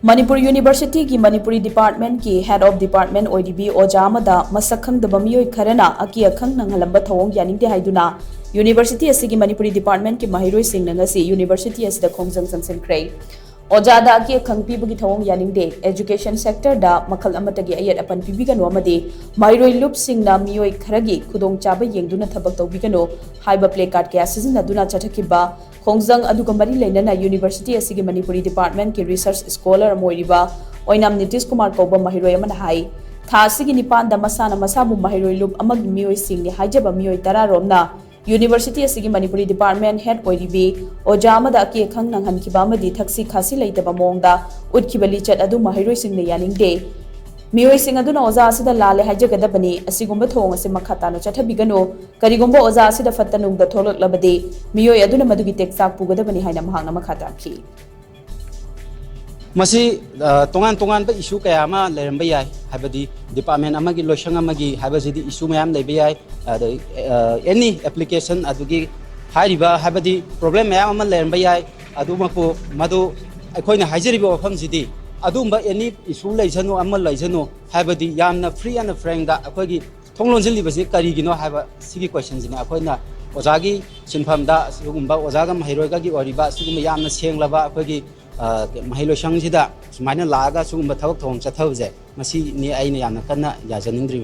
Manipur University ki Manipuri Departmentki Head of Department Oiribi ojah amada mashak khangdaba meeoi kharana Aki Akhang nanghallamba thouong yaningde haiduna University asigi Manipuri Department ki maheiroi shing ngasi University asida Khongjang Changsinkhre Ojada Aki Akhang pibagi thouong yaningde education sector da makhal amatagi ayat apan pibigano amadi maheiroi loop singna meeoi kharagi khudong chaba yengduna thabak tawbigano haiba placard kya sizinaduna chathakiba Khongjang aduga mari lainana University asigi Manipuri Department ki research scholar Oiriba oinam Nitish Kumar kauba maheiroi amana hai tha asigi nipan da masana masabu maheiroi loop amagi meeoi singni haijaba meeoi tara romna University asigi Manipuri Department Head Oiribi ojah amada Aki Akhang nanghankiba amadi thaksi khasi leitaba mongda utkiba lichat adu maheiroi singni yaningde meeoi sing aduna ojah asida lale haijagadabani asigumba thong ase makhatana chathabigano karigumba ojah asida fattanung da tholoklabadi meeoi aduna madugi teksak pugadabani haina mahangna makhatakhi Masi tongan ba issue kaya ama leramba yai habadi department amagi loisang amagi habadi issue mayam leiba yai any application adugi hairiba habadi problem mayam ama leramba yai adumaku madu akoina haijariba wafam sidi adumba any issue leisanu ama leisanu habadi yamna free and frank da akoigi thonglonjin libasi karigino haba sigi questions ni akoina ojagi sinpham da sugumba ojaga maheiroi gi oriba sugumba yamna senglaba akoigi maheiroi shangida sumaina laga sugumba thawak thong chathabje masi ni aina yamna kanna yajanindri